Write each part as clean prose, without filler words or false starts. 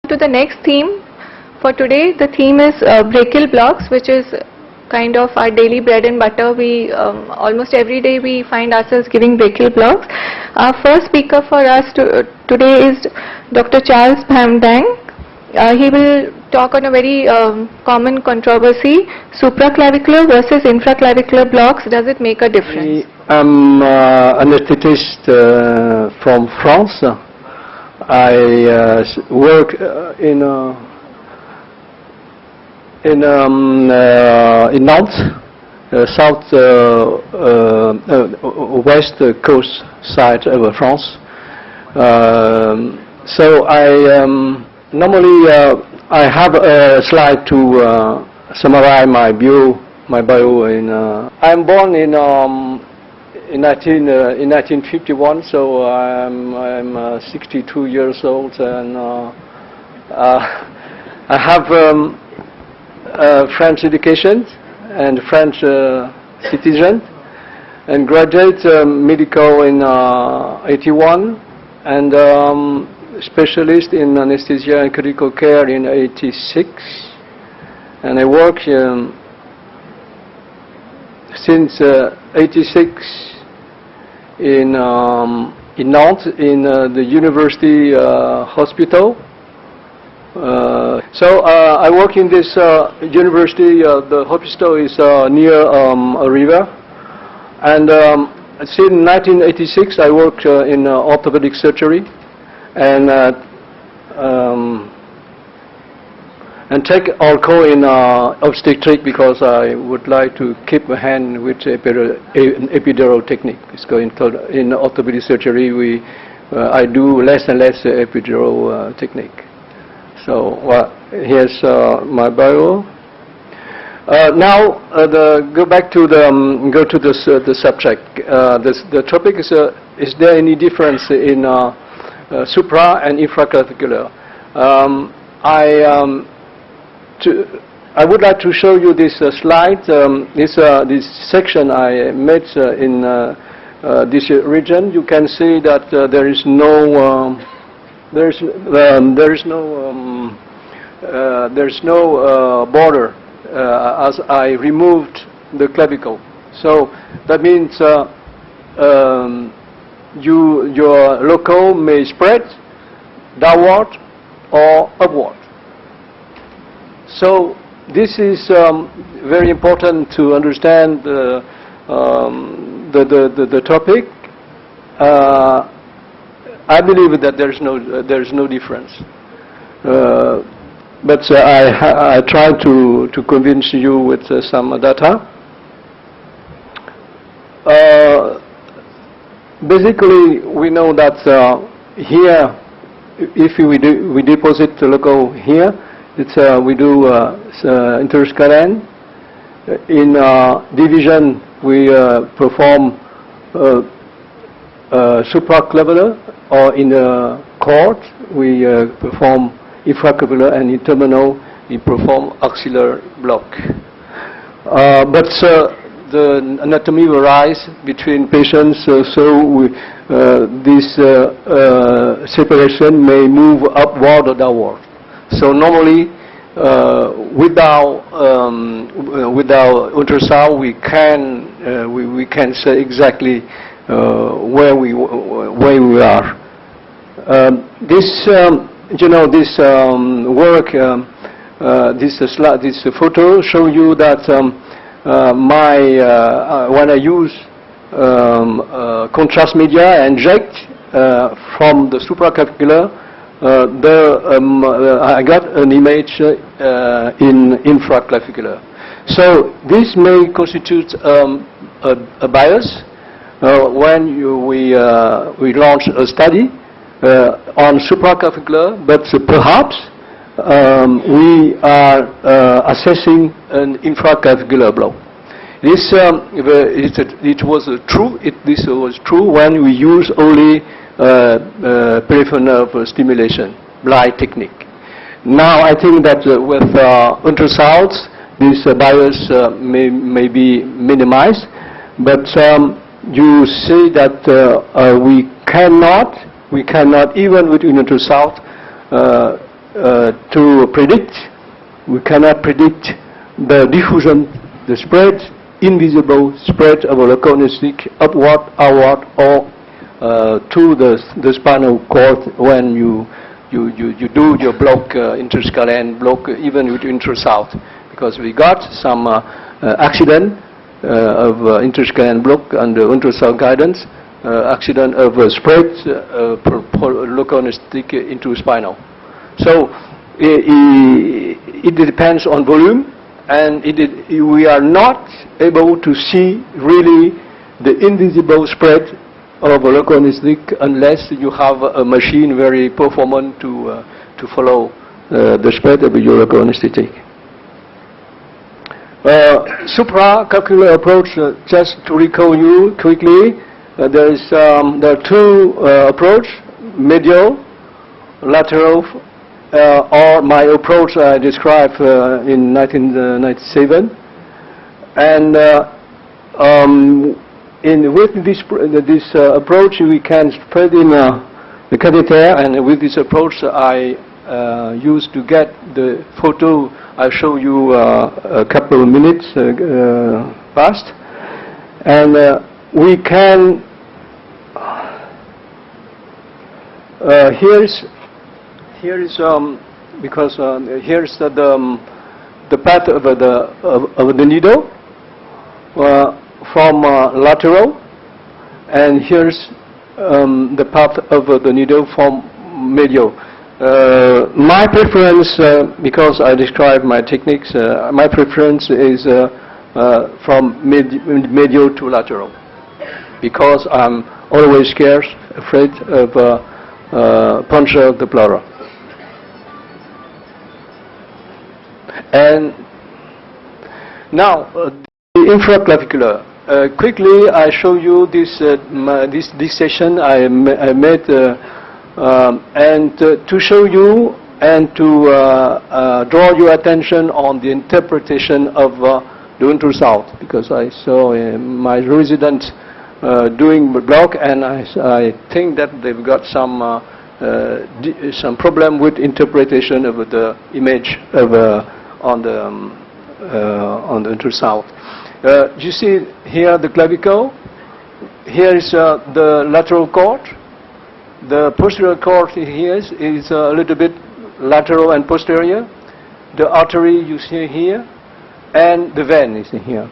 To the next theme for today. The theme is brachial blocks, which is kind of our daily bread and butter. We almost every day we find ourselves giving brachial blocks. Our first speaker for us today is Dr. Charles Pham. He will talk on a very common controversy: supraclavicular versus infraclavicular blocks. Does it make a difference? I'm an anesthetist from France. I work in Nantes, south west coast side of France. So I normally I have a slide to summarize my bio. I'm born in 1951, so I'm 62 years old, and I have French education and French citizen, and graduate medical in 81, and specialist in anesthesia and critical care in 86, and I work since 86 in Nantes in the university hospital. So I work in this university. The hospital is near a river, and since 1986 I work in orthopedic surgery, and take alcohol in obstetric because I would like to keep my hand with epidural technique. It's going to, in orthopedic surgery I do less and less epidural technique. So here's my bio. Now go back to the subject. The topic is there any difference in supra and infraclavicular? I would like to show you this slide. This section I made in this region. You can see that there is no border as I removed the clavicle. So that means your local may spread downward or upward. So this is very important to understand the topic. I believe that there's no difference, but I try to convince you with some data. Basically, we know that here, if we deposit the local here, we do interscalene. In division, we perform supraclavicular, or in the cord, we perform infraclavicular, and in terminal, we perform axillary block. But the anatomy varies between patients, so this separation may move upward or downward. So normally, without ultrasound, we can say exactly where we are. This work, this photo show you that when I use contrast media and inject from the supraclavicular, I got an image in infraclavicular. So this may constitute a bias when we launch a study on supraclavicular, but perhaps we are assessing an infraclavicular block. This was true when we use only peripheral nerve stimulation, blind technique. Now I think that with ultrasounds, this bias may be minimized, but you see that we cannot even with ultrasound to predict. We cannot predict the diffusion, the spread, invisible spread of a local anesthetic upward, outward, or to the spinal cord when you do your block interscalene block, even with ultrasound, because we got some accident of interscalene block under ultrasound guidance, accident of spread local anesthetic into spinal. So it depends on volume, and we are not able to see really the invisible spread of a local anesthetic unless you have a machine very performant to follow the spread of your local anesthetic. Supraclavicular approach, just to recall you quickly, there are two approaches, medial, lateral, or my approach I described in 1997, and with this approach we can spread in the catheter, and with this approach I used to get the photo I'll show you a couple of minutes past, and we can here is because here's the path of the needle from lateral, and here's the path of the needle from medial. My preference, because I describe my techniques, my preference is from medial to lateral, because I'm always scared, afraid of puncture of the pleura. And now the infraclavicular. Quickly, I show you this this session I made, and to show you and to draw your attention on the interpretation of the ultrasound, because I saw my resident doing the block, and I think that they've got some problem with interpretation of the image of on the ultrasound. You see here the clavicle. Here is the lateral cord. The posterior cord here is a little bit lateral and posterior. The artery you see here, and the vein is here.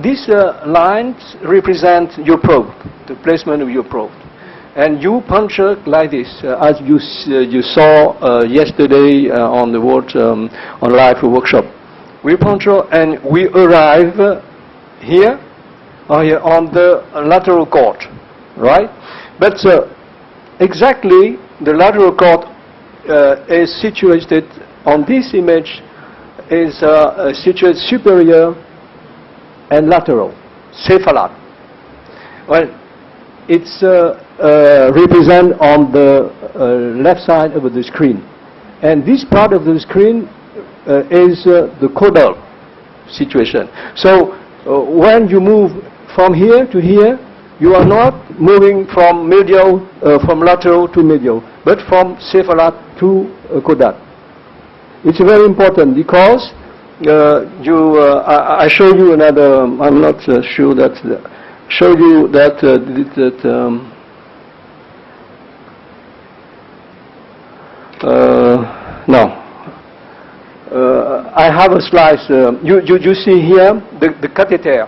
These lines represent your probe, the placement of your probe. And you puncture like this, as you saw yesterday on the on live workshop. We puncture and we arrive here on the lateral cord, right? But exactly the lateral cord is situated on this image, is situated superior and lateral, cephalad. Well, it's represent on the left side of the screen, and this part of the screen is the caudal situation. So when you move from here to here, you are not moving from medial, from lateral to medial, but from cephalad to caudal. It's very important because I show you another. I'm not sure that show you that no. I have a slice. You see here the catheter.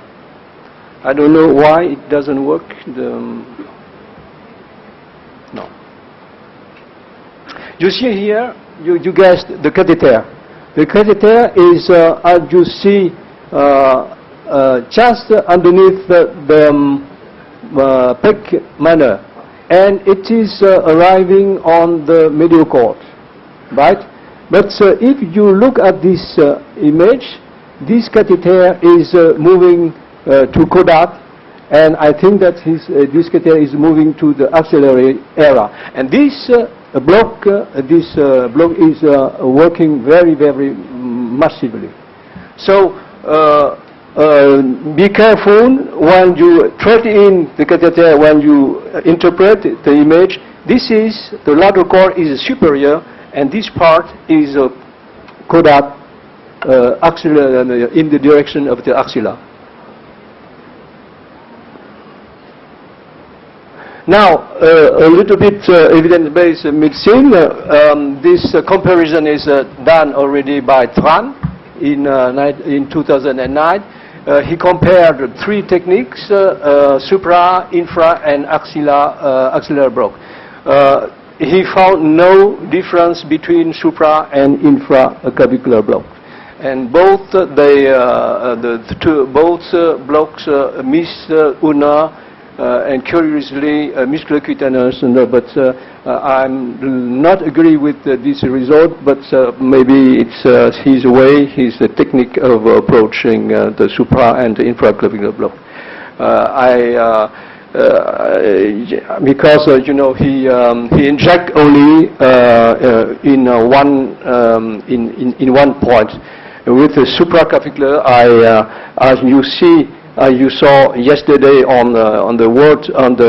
I don't know why it doesn't work. No. You see here. You guessed the catheter. The catheter is, as you see, just underneath the pec minor, and it is arriving on the medial cord, right? But if you look at this image, this catheter is moving to caudal, and I think that this catheter is moving to the axillary area, and this block is working very, very massively. So be careful when you thread in the catheter, when you interpret the image. This is the lateral cord is superior, and this part is caught up axilla, in the direction of the axilla. Now, a little bit evidence-based medicine. This comparison is done already by Tran in 2009. He compared 3 techniques, supra, infra, and axillary block. He found no difference between supra and infraclavicular block. And both blocks miss ulnar and curiously musculocutaneous, but I'm not agree with this result, but maybe it's his way, his technique of approaching the supra and the infraclavicular block. Because you know he inject only in one point. With the supraclavicular, as you see. You saw yesterday on the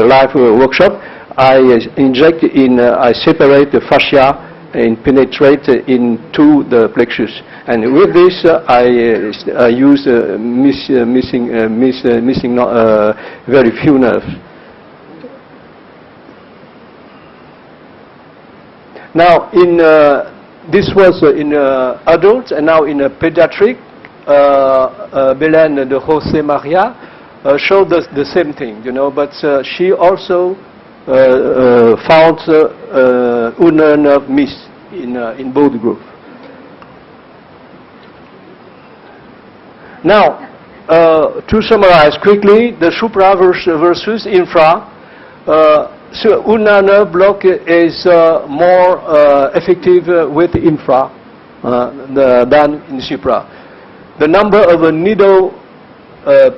live workshop, I inject I separate the fascia and penetrate into the plexus. And with this, I use missing very few nerves. Now, this was in adults, and now in a pediatric. Belen de Jose Maria showed us the same thing, you know, but she also found ulnar nerve miss in both groups. Now, to summarize quickly, the supra versus infra, so ulnar nerve block is more effective with infra than in supra. The number of needle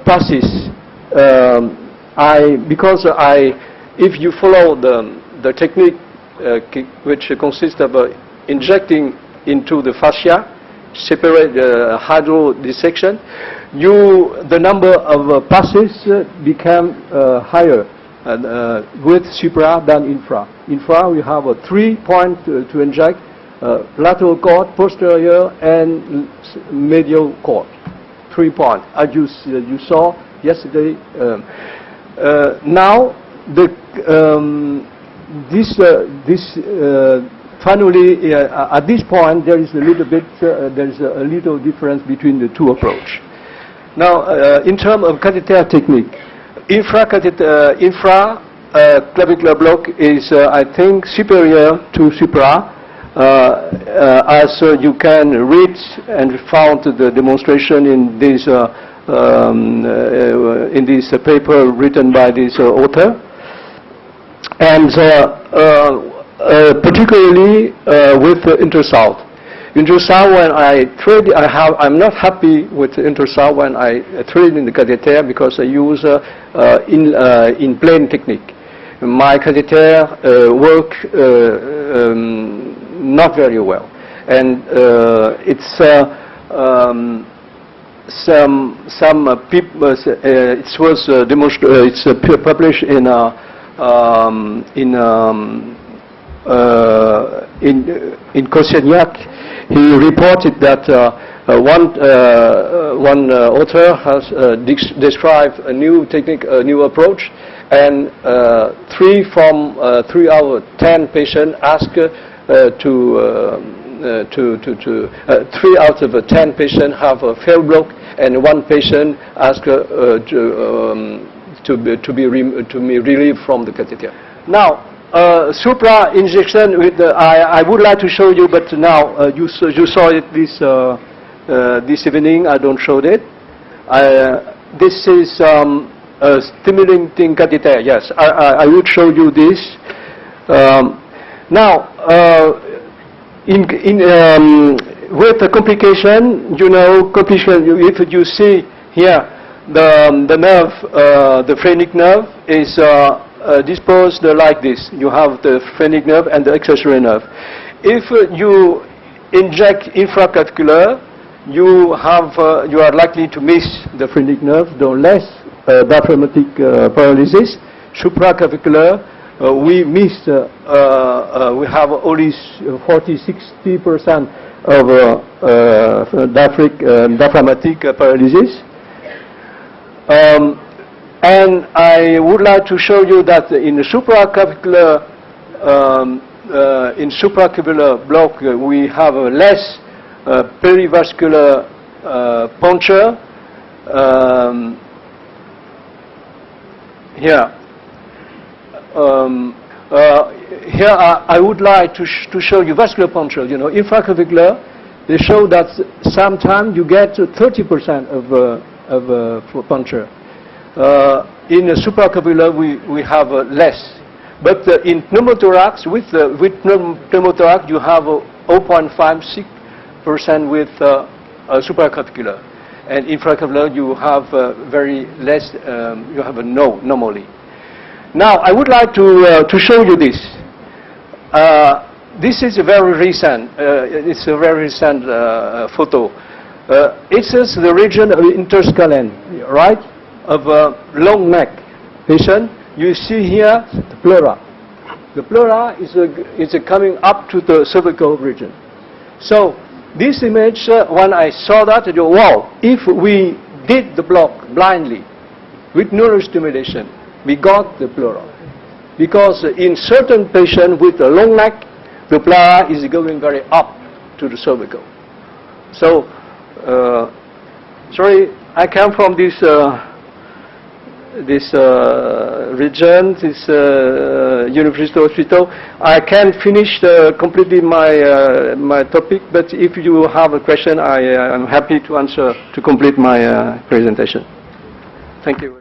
passes, if you follow the technique which consists of injecting into the fascia, separate hydrodissection, the number of passes become higher with supra than infra. Infra, we have 3 points to inject. Lateral cord, posterior, and medial cord. 3 points, as you saw yesterday. Now, finally, at this point, there is a little difference between the two approaches. Now, in terms of catheter technique, infraclavicular block is, I think, superior to supra. As you can read and found the demonstration in this paper written by this author, and particularly with intersouth. Intersouth, when I'm not happy with intersouth when I treat in the catheter because I use in plain technique. My catheter work not very well, and it's some people. It was it's published in Koscielniak. He reported that one author has described a new technique, a new approach, and 3 out of 10 patients ask 3 out of 10 patients have a failed block, and 1 patient ask to be relieved from the catheter. Now, supra injection with I would like to show you, but now you saw it this evening. I don't show it. This is a stimulating catheter. Yes, I would show you this. Now, with the complication, you know, if you see here, the nerve, the phrenic nerve is disposed like this. You have the phrenic nerve and the accessory nerve. If you inject infraclavicular, you are likely to miss the phrenic nerve, though less diaphragmatic paralysis. Supraclavicular, we missed, we have only 40–60% of diaphragmatic paralysis. And I would like to show you that in the supraclavicular block, we have a less perivascular puncture. Here. Here I would like to show you vascular puncture. You know, infraclavicular, they show that sometimes you get 30% of puncture. In the supraclavicular, we have less. But in pneumothorax, with pneumothorax, you have 0.56% with supraclavicular. And infraclavicular, you have very less, you have a no normally. Now, I would like to show you this. This is a very recent, it's a very recent photo. It says the region of interscalene, right, of a long neck patient. You see here the pleura. The pleura is coming up to the cervical region. So this image, when I saw that, I go, wow, if we did the block blindly with neurostimulation, we got the pleura. Because in certain patients with a long neck, the pleura is going very up to the cervical. So, sorry, I come from this region, this university hospital. I can't finish completely my topic, but if you have a question, I am happy to answer to complete my presentation. Thank you.